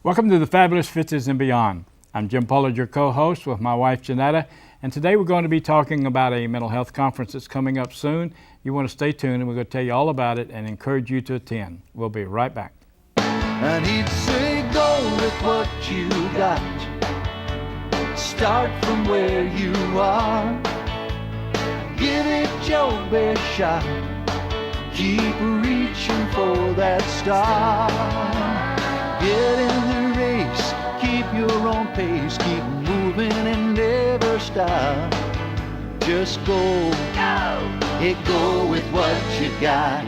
Welcome to the Fabulous Fifties and Beyond. I'm Jim Pollard, your co-host with my wife Jeanetta, and today we're going to be talking about a mental health conference that's coming up soon. You want to stay tuned and we're going to tell you all about it and encourage you to attend. We'll be right back. And he'd say, go with what you got. Start from where you are. Give it your best shot. Keep reaching for that star. Get in the race, keep your own pace, keep moving and never stop. Just go, go with what you got.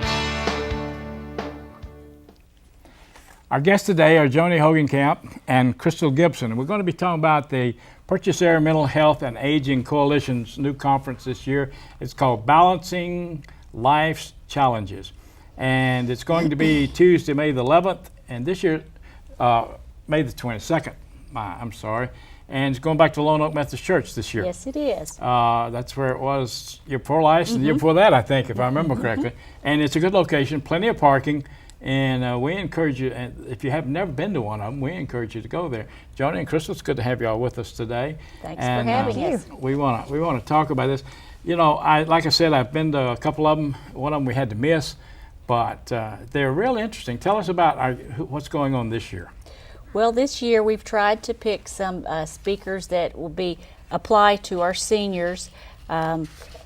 Our guests today are Joni Hogancamp and Crystal Gibson, and we're going to be talking about the Purchase Area Mental Health and Aging Coalition's new conference this year. It's called Balancing Life's Challenges, and it's going to be Tuesday, May the 11th, and this year, May the 22nd, and it's going back to Lone Oak Methodist Church this year. Yes, it is. That's where it was year before last and the year before that, I think, if I remember correctly. And it's a good location, plenty of parking, and we encourage you, and if you have never been to one of them, we encourage you to go there. Joni and Crystal, it's good to have you all with us today. Thanks for having us. We want to talk about this. You know, like I said, I've been to a couple of them. One of them we had to miss, but they're really interesting. Tell us about what's going on this year. Well, this year we've tried to pick some speakers that will apply to our seniors.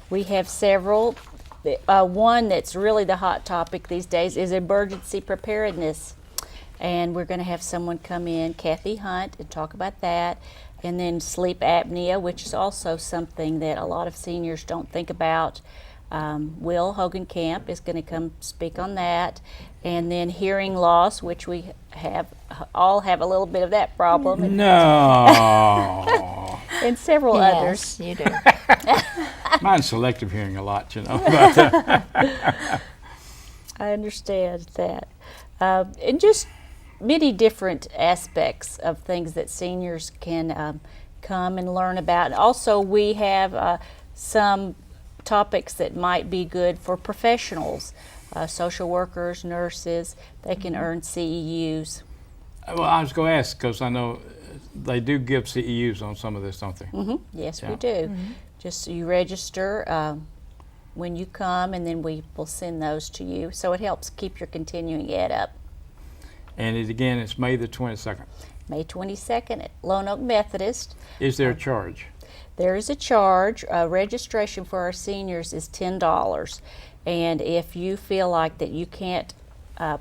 We have several. One that's really the hot topic these days is emergency preparedness. And we're going to have someone come in, Kathy Hunt, and talk about that. And then sleep apnea, which is also something that a lot of seniors don't think about. Will Hogancamp is going to come speak on that. And then hearing loss, which we all have a little bit of that problem. No. And several others. You do. Mine's selective hearing a lot, you know. But, I understand that. And just many different aspects of things that seniors can come and learn about. And also, we have some topics that might be good for professionals, social workers, nurses. They can earn CEUs. well, I was going to ask, because I know they do give CEUs on some of this, don't they? Yes, Yeah. we do. Just you register when you come, and then we will send those to you. So it helps keep your continuing ed up. And it's May the 22nd. May 22nd at Lone Oak Methodist. Is there a charge? There is a charge. Registration for our seniors is $10. And if you feel like that you can't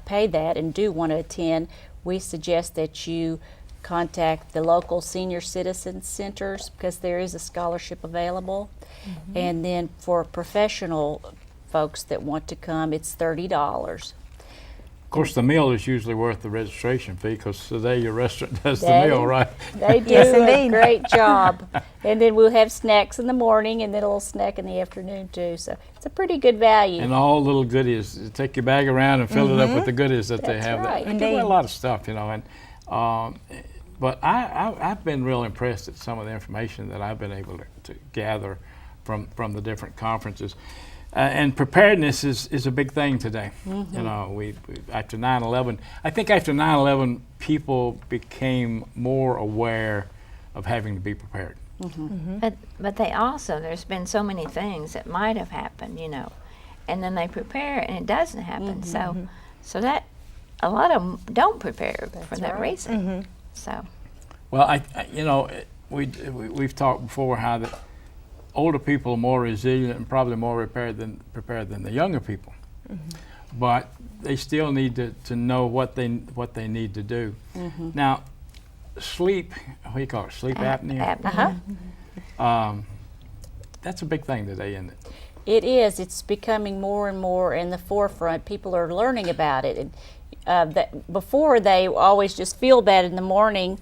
pay that and do want to attend, we suggest that you contact the local senior citizen centers, because there is a scholarship available. And then for professional folks that want to come, it's $30. Of course, the meal is usually worth the registration fee, because today your restaurant does the That meal, is- right? They do Yes, a indeed. great job. And then we'll have snacks in the morning and then a little snack in the afternoon too. So it's a pretty good value. And all little goodies. You take your bag around and fill it up with the goodies that they That's have. right. They give away a Indeed. lot of stuff, you know. And but I've been real impressed at some of the information that I've been able to gather from the different conferences. And preparedness is a big thing today. You know, we after 9/11, I think after 9/11, people became more aware of having to be prepared. But they also, there's been so many things that might have happened, you know, and then they prepare and it doesn't happen. So that a lot of them don't prepare for that right. reason. So Well, you know, we've talked before how that older people are more resilient and probably more prepared than the younger people, but they still need to know what they need to do. Now, sleep, what do you call it? Sleep apnea. That's a big thing today, isn't it? It is. It's becoming more and more in the forefront. People are learning about it. And before, they always just feel bad in the morning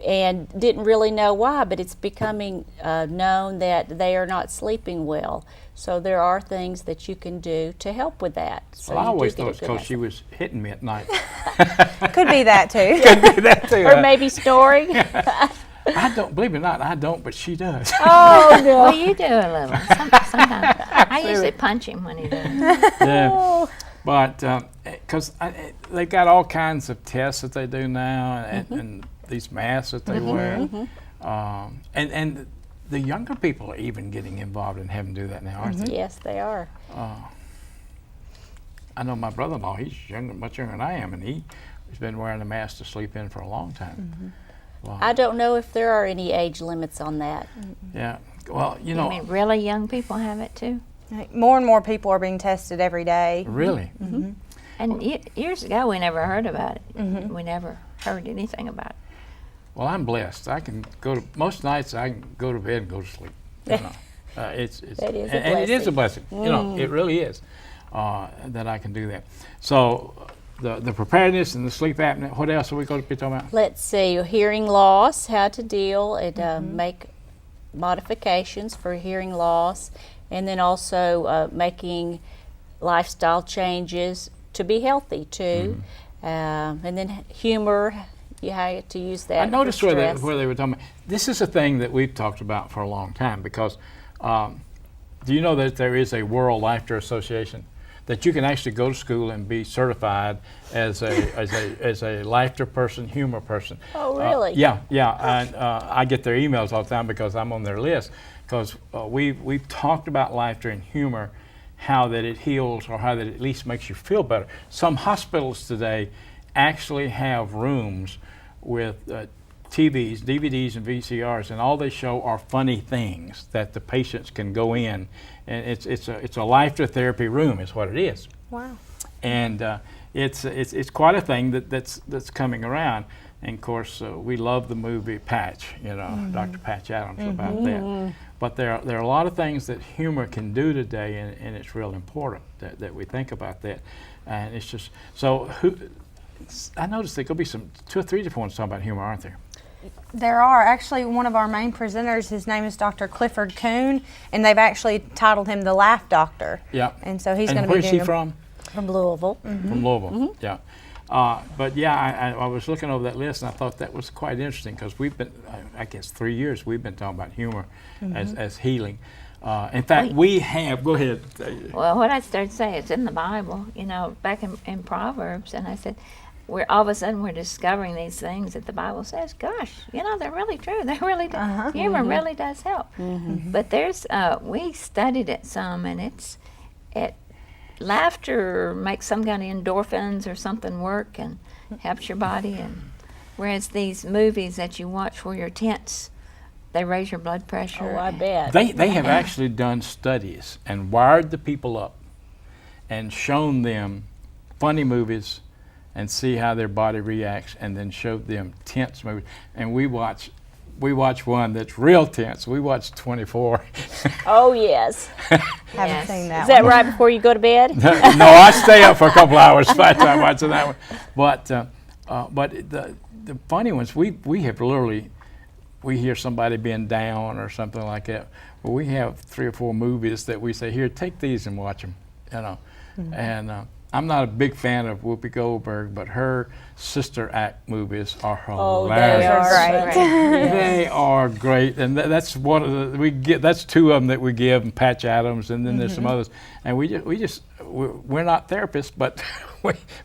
and didn't really know why, but it's becoming known that they are not sleeping well. So there are things that you can do to help with that. So Well, I you do always get a thought it's good because night's she was hitting me at night. Could be that too. That too. or maybe snoring. I don't, believe it or not, I don't, but she does. Oh no! well, you do a little sometimes. I usually punch him when he does. Yeah. But because they've got all kinds of tests that they do now, and these masks that they wear, and the younger people are even getting involved in having to do that now, aren't they? Yes, they are. I know my brother-in-law, he's much younger than I am, and he's been wearing a mask to sleep in for a long time. Wow. I don't know if there are any age limits on that. Yeah, well, you You know, mean really young people have it too? More and more people are being tested every day. really? And years ago, we never heard about it. We never heard anything about it. Well, I'm blessed. I can go to, most nights I can go to bed and go to sleep. You know. It's That is a and it is a blessing. blessing. You know, it really is that I can do that. So the preparedness and the sleep apnea. What else are we going to be talking about? Let's see, hearing loss, how to deal and make modifications for hearing loss, and then also making lifestyle changes to be healthy too. And then humor, you have to use that. I noticed for where stress. they were talking about. This is a thing that we've talked about for a long time because do you know that there is a World Laughter Association? That you can actually go to school and be certified as a laughter person, humor person. Oh, really? Yeah. And I get their emails all the time because I'm on their list. Because we've talked about laughter and humor, how that it heals or how that it at least makes you feel better. Some hospitals today actually have rooms with TVs, DVDs, and VCRs, and all they show are funny things that the patients can go in, and it's a laughter therapy room, is what it is. Wow. And it's quite a thing that's coming around. And of course, we love the movie Patch, you know, Dr. Patch Adams about that. But there are a lot of things that humor can do today, and it's real important that we think about that. And it's just so. I noticed there could be 2 or 3 different ones talking about humor, aren't there? There are. Actually, one of our main presenters, his name is Dr. Clifford Kuhn, and they've actually titled him the Laugh Doctor. Yeah. And so he's And going to be where's he doing from? From Louisville. From Louisville. Yeah. But yeah, I was looking over that list, and I thought that was quite interesting because we've been, I guess, 3 years we've been talking about humor as healing. In fact, we have. Go ahead. Well, what I started to say, it's in the Bible, you know, back in Proverbs, and I said, we're all of a sudden we're discovering these things that the Bible says. Gosh, you know, they're really true. They really do. Humor really does help. But there's we studied it some, and laughter makes some kind of endorphins or something work and helps your body. And whereas these movies that you watch where you're tense, they raise your blood pressure. Oh, I bet. They have actually done studies and wired the people up and shown them funny movies and see how their body reacts, and then showed them tense movies. And we watch one that's real tense. We watch 24. Oh, yes. Haven't Yes. seen that Is that one. right before you go to bed? No, I stay up for a couple hours by the time watching that one. But the funny ones, we have literally, we hear somebody being down or something like that. Well, we have 3 or 4 movies that we say, here, take these and watch them. You know, and I'm not a big fan of Whoopi Goldberg, but her sister act movies are Oh, hilarious. they are Great. great. They are great, and that's one of the that's 2 of them that we give, and Patch Adams, and then there's some others. And we're not therapists, but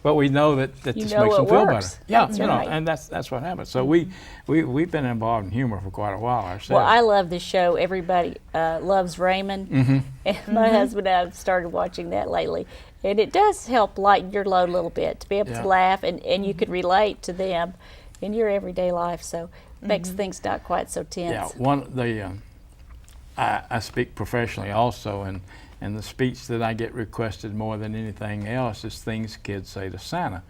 we know that You just know makes them it feel works. better. Yeah, That's you know, right. and that's what happens. So we've been involved in humor for quite a while ourselves. Well, I love this show. Everybody loves Raymond. And my husband and I have started watching that lately. And it does help lighten your load a little bit to be able Yeah. to laugh, and you could relate to them in your everyday life. So it makes things not quite so tense. Yeah, I speak professionally also, and the speech that I get requested more than anything else is things kids say to Santa.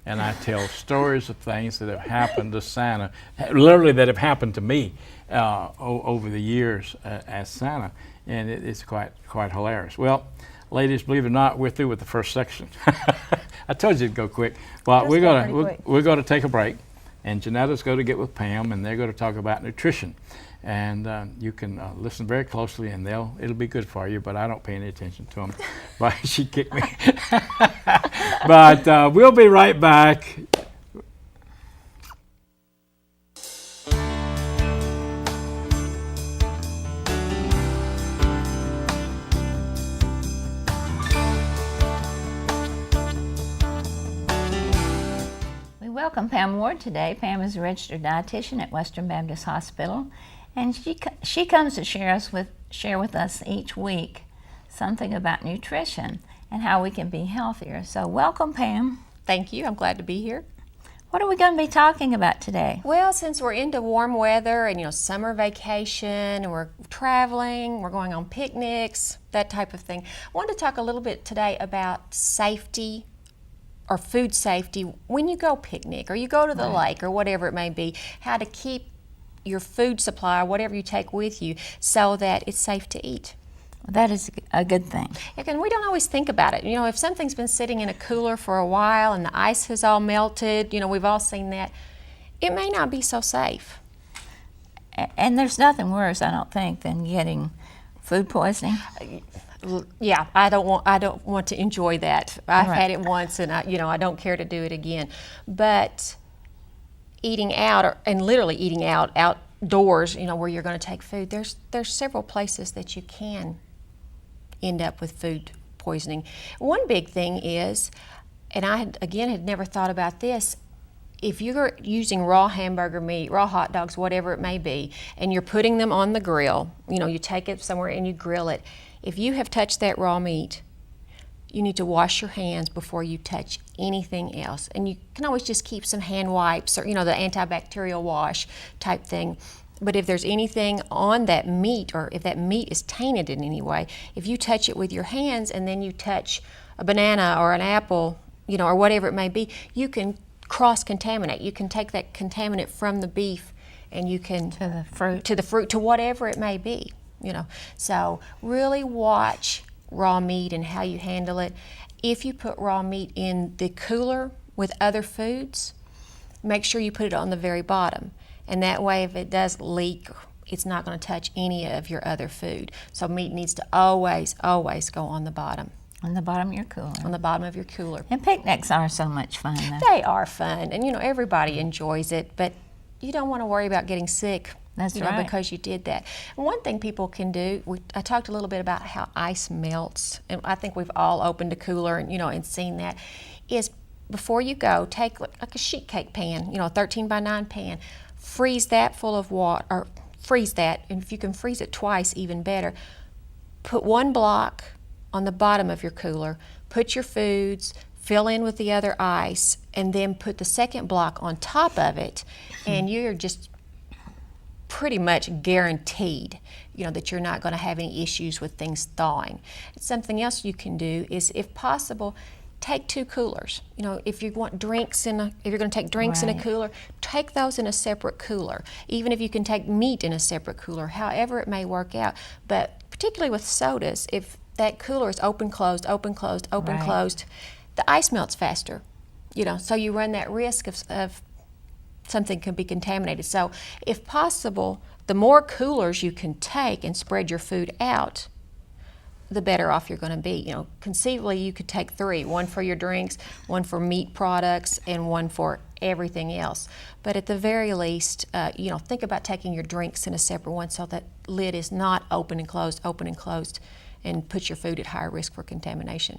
And I tell stories of things that have happened to Santa, literally that have happened to me over the years as Santa, and it's quite hilarious. Well, ladies, believe it or not, we're through with the first section. I told you it'd go quick, but Does go pretty quick. we're going to take a break, and Jeanetta's going to get with Pam, and they're going to talk about nutrition. And you can listen very closely, and it'll be good for you, but I don't pay any attention to them. But she kicked me. But we'll be right back. welcome Pam Ward today. Pam is a registered dietitian at Western Baptist Hospital, and she comes to share with us each week something about nutrition and how we can be healthier. So welcome, Pam. Thank you. I'm glad to be here. What are we going to be talking about today? Well, since we're into warm weather and summer vacation and we're traveling, we're going on picnics, that type of thing, I wanted to talk a little bit today about safety or food safety when you go picnic or you go to the lake or whatever it may be, how to keep your food supply or whatever you take with you so that it's safe to eat. That is a good thing. And we don't always think about it. If something's been sitting in a cooler for a while and the ice has all melted, we've all seen that, it may not be so safe. And there's nothing worse, I don't think, than getting food poisoning. Yeah, I don't want to enjoy that. I've had it once, and I don't care to do it again. But eating out, and literally eating outdoors, where you're going to take food, there's several places that you can end up with food poisoning. One big thing is, and I had never thought about this, if you're using raw hamburger meat, raw hot dogs, whatever it may be, and you're putting them on the grill, you take it somewhere and you grill it, if you have touched that raw meat, you need to wash your hands before you touch anything else. And you can always just keep some hand wipes or, the antibacterial wash type thing. But if there's anything on that meat, or if that meat is tainted in any way, if you touch it with your hands and then you touch a banana or an apple, or whatever it may be, you can cross-contaminate. You can take that contaminant from the beef and you can to the fruit, to whatever it may be, So really watch raw meat and how you handle it. If you put raw meat in the cooler with other foods, make sure you put it on the very bottom. And that way, if it does leak, it's not going to touch any of your other food. So meat needs to always, always go on the bottom. On the bottom of your cooler. On the bottom of your cooler. And picnics are so much fun, though. They are fun, and everybody enjoys it, but you don't want to worry about getting sick. That's right. Because you did that. And one thing people can do, I talked a little bit about how ice melts, and I think we've all opened a cooler and and seen that, is before you go, take like a sheet cake pan, a 13 by 9 pan, freeze that full of water, or freeze that, and if you can freeze it twice, even better. Put one block on the bottom of your cooler, put your foods, fill in with the other ice, and then put the second block on top of it, and you're just pretty much guaranteed, that you're not going to have any issues with things thawing. Something else you can do is, if possible, take 2 coolers. If you want drinks if you're going to take drinks in a cooler, take those in a separate cooler. Even if you can take meat in a separate cooler, however it may work out. But particularly with sodas, if that cooler is open, closed, open, closed, open, closed, the ice melts faster. So you run that risk of something could be contaminated. So if possible, the more coolers you can take and spread your food out, the better off you're going to be. Conceivably you could take 3, one for your drinks, one for meat products, and one for everything else. But at the very least, think about taking your drinks in a separate one so that lid is not open and closed, and put your food at higher risk for contamination.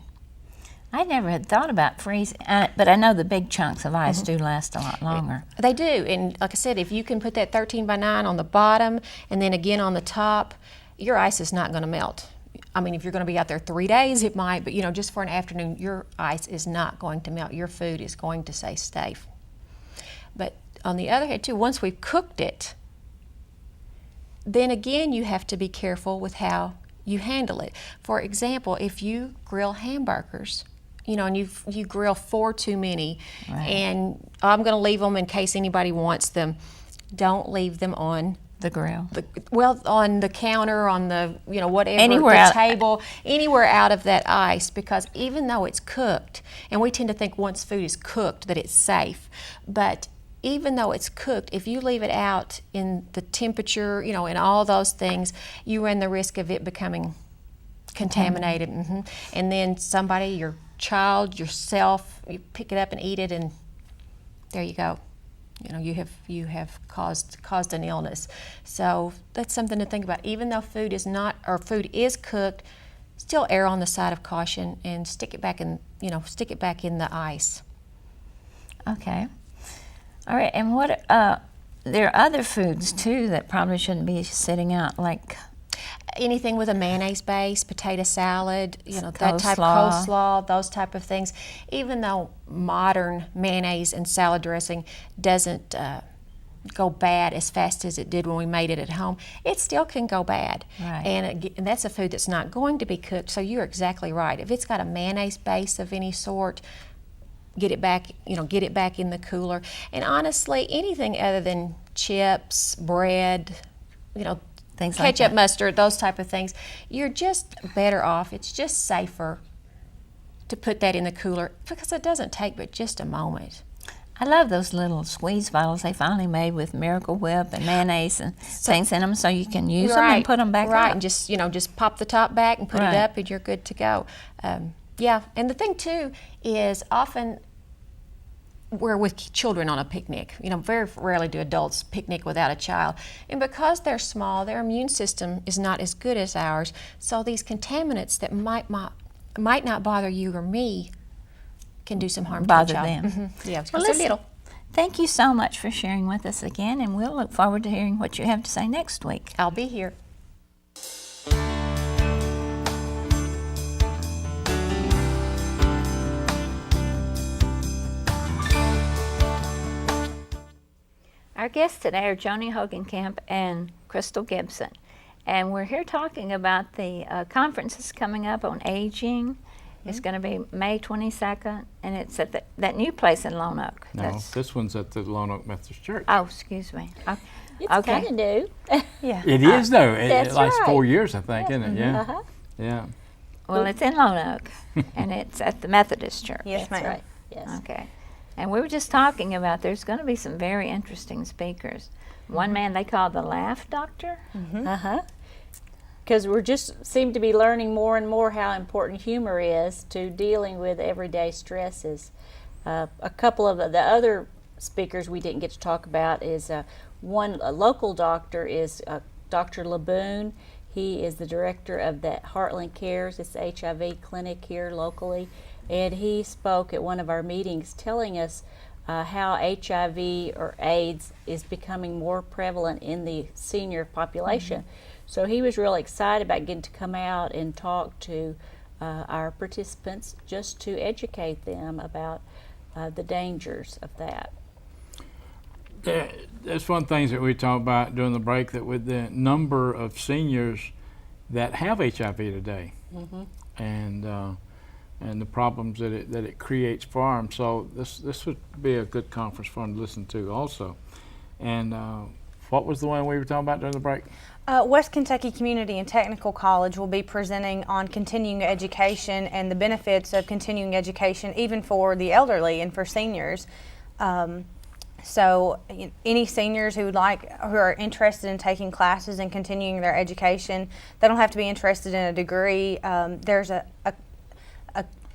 I never had thought about freezing, but I know the big chunks of ice do last a lot longer. They do, and like I said, if you can put that 13 by 9 on the bottom and then again on the top, your ice is not going to melt. I mean, if you're going to be out there 3 days, it might, but just for an afternoon, your ice is not going to melt. Your food is going to stay safe. But on the other hand, too, once we've cooked it, then again, you have to be careful with how you handle it. For example, if you grill hamburgers, and you grill 4 too many, and I'm going to leave them in case anybody wants them, don't leave them on the grill. On the counter, on the, whatever, anywhere the table, anywhere out of that ice, because even though it's cooked, and we tend to think once food is cooked that it's safe, but even though it's cooked, if you leave it out in the temperature, and all those things, you run the risk of it becoming contaminated. And then somebody, your child, yourself, you pick it up and eat it, and there you go. You have caused an illness. So that's something to think about. Even though food is cooked, still err on the side of caution and stick it back in the ice. Okay. All right, and what, there are other foods too that probably shouldn't be sitting out, like Anything with a mayonnaise base, potato salad, that type of Coleslaw. coleslaw, those type of things. Even though modern mayonnaise and salad dressing doesn't go bad as fast as it did when we made it at home, it still can go bad. Right. And that's a food that's not going to be cooked. So you're exactly right. If it's got a mayonnaise base of any sort, get it back in the cooler. And honestly, anything other than chips, bread, things like ketchup, that. mustard, those type of things, you're just better off. It's just safer to put that in the cooler because it doesn't take but just a moment. I love those little squeeze bottles they finally made with Miracle Whip and mayonnaise and things in them, so you can use them and put them back right, up. and just pop the top back and put Right. it up, and you're good to go. Yeah, and the thing too is often we're with children on a picnic. Very rarely do adults picnic without a child. And because they're small, their immune system is not as good as ours. So these contaminants that might not bother you or me can do some harm Bother to a child. them. Yeah, because Well, they're listen, little. thank you so much for sharing with us again, and we'll look forward to hearing what you have to say next week. I'll be here. Our guests today are Joni Hogancamp and Crystal Gibson, and we're here talking about the conferences coming up on aging. It's going to be May 22nd, and it's at that new place in Lone Oak. No, this one's at the Lone Oak Methodist Church. Oh, excuse me. It's Okay. kind of new. Yeah. It is though. It That's lasts right. 4 years, I think, isn't it? Yeah. Uh-huh. Yeah. Well, it's in Lone Oak, and it's at the Methodist Church. Yes, That's ma'am. right. Yes. Okay. And we were just talking about there's going to be some very interesting speakers. One man they call the Laugh Doctor. Uh-huh. Because we're just seem to be learning more and more how important humor is to dealing with everyday stresses. A couple of the other speakers we didn't get to talk about is a local doctor is Dr. Laboon. He is the director of that Heartland Cares, it's the HIV clinic here locally, and he spoke at one of our meetings telling us how HIV or AIDS is becoming more prevalent in the senior population. So he was really excited about getting to come out and talk to our participants just to educate them about the dangers of that. That's one of the things that we talked about during the break, that with the number of seniors that have HIV today, and the problems that it creates for them. So this would be a good conference for them to listen to also. And what was the one we were talking about during the break? West Kentucky Community and Technical College will be presenting on continuing education and the benefits of continuing education, even for the elderly and for seniors. So any seniors who are interested in taking classes and continuing their education, they don't have to be interested in a degree. There's a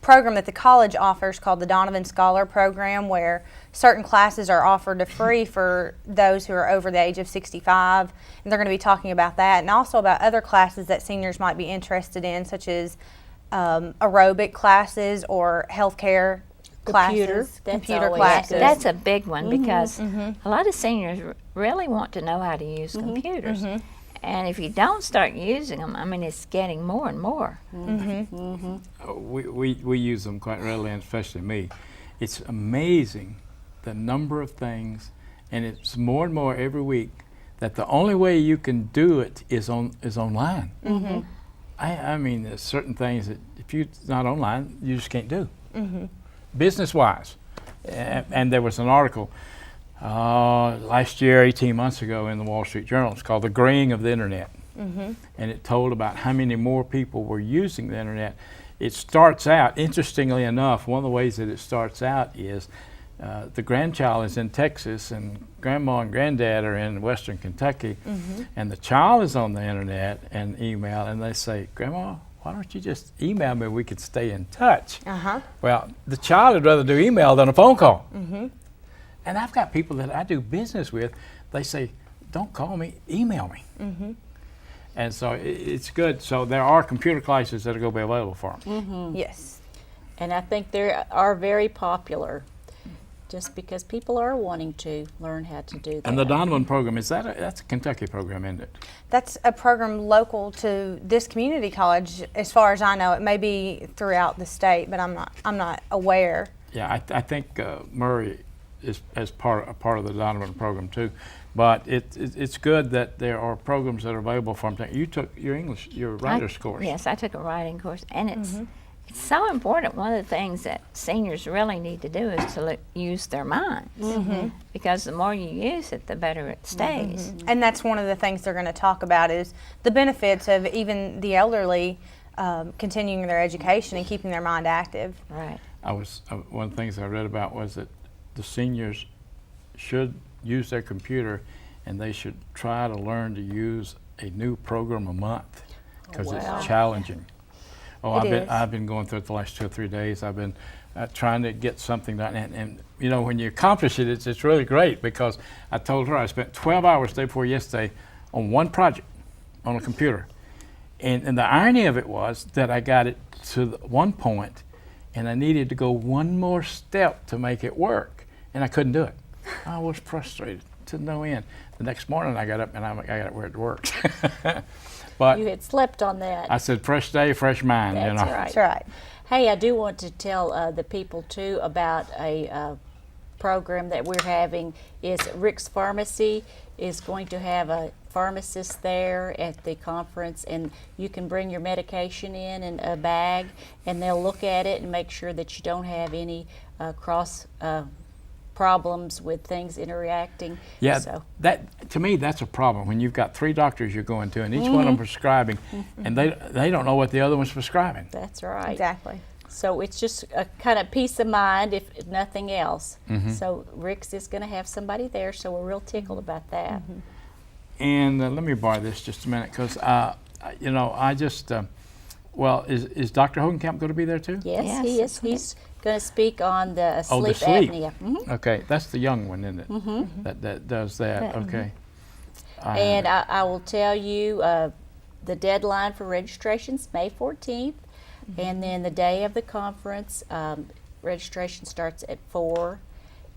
program that the college offers called the Donovan Scholar Program, where certain classes are offered free for those who are over the age of 65, and they're going to be talking about that, and also about other classes that seniors might be interested in, such as aerobic classes or healthcare classes, That's computer always classes. good. That's a big one because a lot of seniors really want to know how to use computers. And if you don't start using them, I mean, it's getting more and more. We use them quite readily, and especially me. It's amazing the number of things, and it's more and more every week, that the only way you can do it is online. I mean, there's certain things that if you're not online, you just can't do. Business-wise. And there was an article last year, 18 months ago, in the Wall Street Journal. It's called The Graying of the Internet. And it told about how many more people were using the internet. It starts out, interestingly enough, one of the ways that it starts out is the grandchild is in Texas and grandma and granddad are in Western Kentucky, and the child is on the internet and email, and they say, "Grandma, why don't you just email me, we could stay in touch?" Well, the child would rather do email than a phone call. And I've got people that I do business with, they say, "Don't call me, email me." And so it's good. So there are computer classes that are going to be available for them. Yes. And I think they are very popular. just because people are wanting to learn how to do that. And the Donovan program, that's a Kentucky program, isn't it? That's a program local to this community college, as far as I know. It may be throughout the state, but I'm not aware. Yeah, I think Murray is as part of the Donovan program too. But it's good that there are programs that are available from. You took your writer's course. Yes, I took a writing course, and it's so important. One of the things that seniors really need to do is to use their minds, because the more you use it, the better it stays. And that's one of the things they're going to talk about is the benefits of even the elderly continuing their education and keeping their mind active. Right. One of the things I read about was that the seniors should use their computer, and they should try to learn to use a new program a month, because it's challenging. I've been going through it the last 2 or 3 days. I've been trying to get something done, and you know, when you accomplish it, it's really great, because I told her I spent 12 hours day before yesterday on one project on a computer, and the irony of it was that I got it to one point, and I needed to go one more step to make it work, and I couldn't do it. I was frustrated to no end. The next morning I got up and I got it where it worked. But you had slept on that. I said, fresh day, fresh mind. That's you know. right. That's right. Hey, I do want to tell the people too about a program that we're having. Is Rick's Pharmacy is going to have a pharmacist there at the conference, and you can bring your medication in a bag, and they'll look at it and make sure that you don't have any cross problems with things interacting. Yeah, So, that to me that's a problem when you've got 3 doctors you're going to, and each one of them prescribing, and they don't know what the other one's prescribing. that's right. Exactly. So it's just a kind of peace of mind, if nothing else. So Rick's is going to have somebody there, so we're real tickled about that. And let me borrow this just a minute, because you know, I just is Dr. Hogancamp going to be there too? Yes, Yes, he is. that's what He's going to speak on the Oh, the sleep sleep. apnea. Okay, that's the young one, isn't it? That does that. Okay. And I will tell you, the deadline for registration's May 14th, and then the day of the conference, registration starts at 4,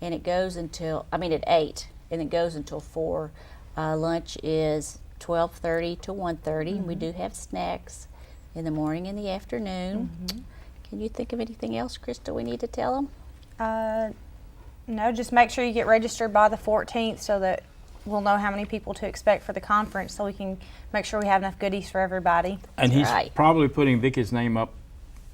and it goes until, at 8, and it goes until 4. Lunch is 12:30 to 1:30, and we do have snacks in the morning and the afternoon. Can you think of anything else, Krista, we need to tell them? No, just make sure you get registered by the 14th so that we'll know how many people to expect for the conference, so we can make sure we have enough goodies for everybody. And he's right. probably putting Vicky's name up.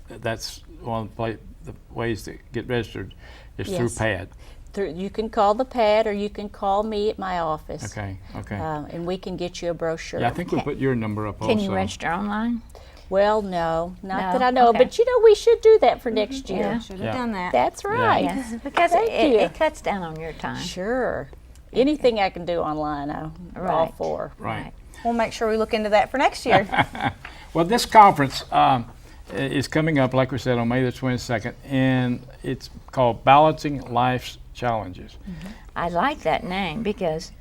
That's one of the ways to get registered is through Yes. PAD. You can call the PAD, or you can call me at my office. Okay. And we can get you a brochure. Yeah, I think we put your number up also. Can you register online? Well, no, not No? that I know, Okay. but we should do that for next year. Yeah. Should Yeah. have done that. That's right. Yes, because Thank you. it cuts down on your time. Sure. Anything I can do online, I'm all Right. for. Right. We'll make sure we look into that for next year. Well, this conference is coming up, like we said, on May the 22nd, and it's called Balancing Life's Challenges. I like that name because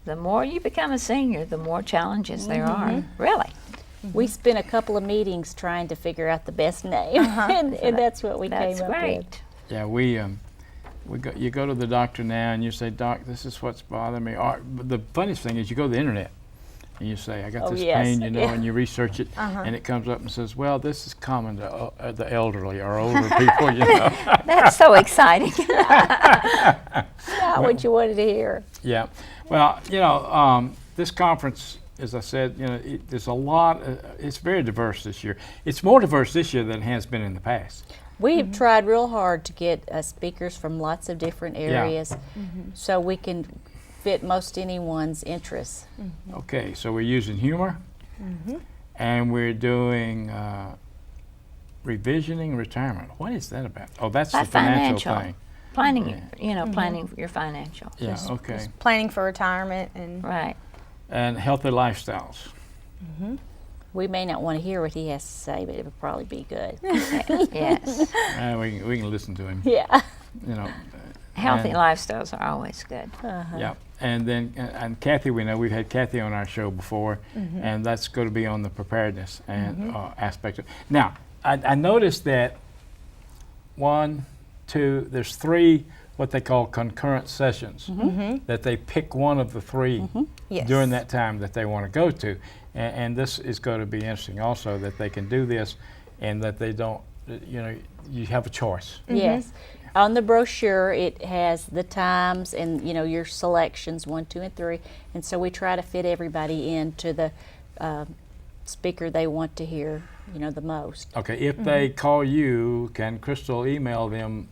the more you become a senior, the more challenges there are. Really. We spent a couple of meetings trying to figure out the best name, and that's what we That's came up great. with. Yeah, you go to the doctor now and you say, Doc, this is what's bothering me. Or, but the funniest thing is you go to the internet and you say, I got Oh, this yes. pain, Yeah. and you research it, and it comes up and says, well, this is common to the elderly or older people, you know. That's so exciting. Not what you wanted to hear. Yeah. Well, this conference, as I said, there's a lot. It's very diverse this year. It's more diverse this year than it has been in the past. We've tried real hard to get speakers from lots of different areas, so we can fit most anyone's interests. Okay, so we're using humor, and we're doing revisioning retirement. What is that about? Oh, that's the financial thing. Planning, planning your financial. Yeah. Okay. Planning for retirement and Right. And healthy lifestyles. We may not want to hear what he has to say, but it would probably be good. Yes. We can listen to him. Yeah. Healthy And- lifestyles are always good. Yeah, and then and Kathy, we know we've had Kathy on our show before, and that's going to be on the preparedness and aspect of. Now, I noticed that there's 3 what they call concurrent sessions, that they pick one of the three Yes. during that time that they want to go to. And this is going to be interesting also, that they can do this and that they don't, you know, you have a choice. Yes. On the brochure, it has the times and, you know, your selections 1, 2, and 3. And so we try to fit everybody into the speaker they want to hear, you know, the most. Okay, if they call you, can Crystal email them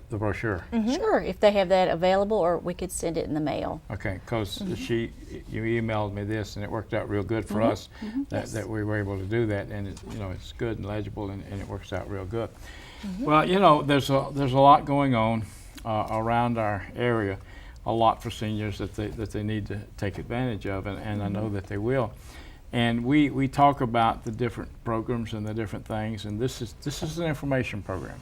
the brochure? Sure, if they have that available, or we could send it in the mail. Okay, because you emailed me this, and it worked out real good for us that we were able to do that, and it, you know, it's good and legible, and it works out real good. Well, you know, there's a lot going on around our area, a lot for seniors that they need to take advantage of, and I know that they will. And we talk about the different programs and the different things, and this is an information program.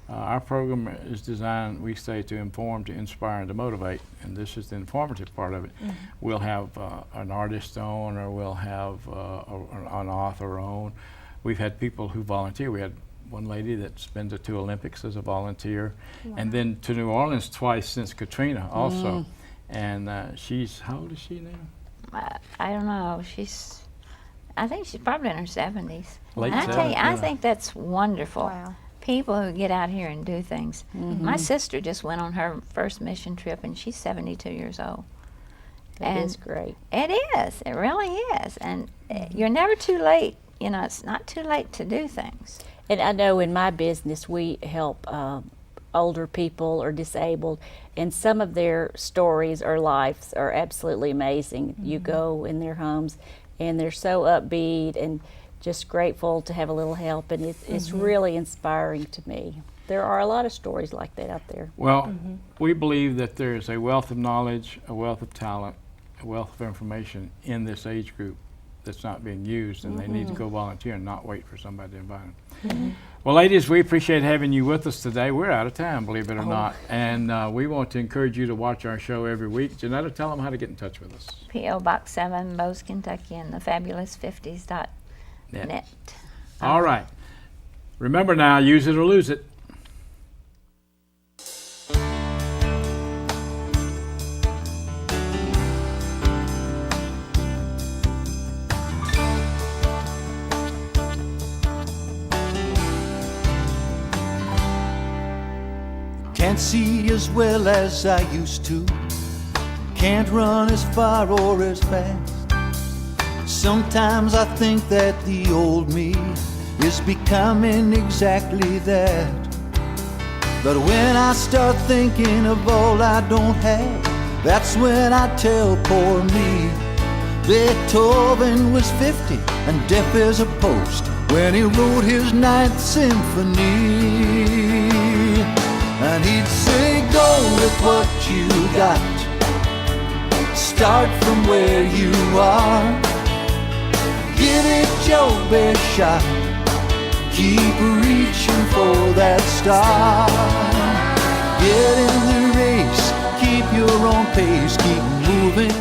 Our program is designed, we say, to inform, to inspire, and to motivate, and this is the informative part of it. We'll have an artist on, or we'll have an author on. We've had people who volunteer. We had one lady that's been to 2 Olympics as a volunteer, and then to New Orleans twice since Katrina also. And she's, how old is she now? I don't know. I think she's probably in her 70s. Late And I tell you, 70s, I yeah. think that's wonderful. Wow. People who get out here and do things. My sister just went on her first mission trip, and she's 72 years old. That And is great. It is. It really is. And you're never too late. You know, it's not too late to do things. And I know in my business we help older people or disabled, and some of their stories or lives are absolutely amazing. You go in their homes and they're so upbeat and just grateful to have a little help, and it's really inspiring to me. There are a lot of stories like that out there. Well, we believe that there is a wealth of knowledge, a wealth of talent, a wealth of information in this age group that's not being used, and they need to go volunteer and not wait for somebody to invite them. Well, ladies, we appreciate having you with us today. We're out of time, believe it or not, and we want to encourage you to watch our show every week. Jeanetta, tell them how to get in touch with us. P.O. Box 7, Bose, Kentucky, and the Fabulous50s.net. All right. Remember now, use it or lose it. Can't see as well as I used to. Can't run as far or as fast. Sometimes I think that the old me is becoming exactly that. But when I start thinking of all I don't have, that's when I tell poor me. Beethoven was 50 and deaf as a post when he wrote his 9th symphony. And he'd say, go with what you got. Start from where you are. Give it your best shot. Keep reaching for that star. Get in the race, keep your own pace, keep moving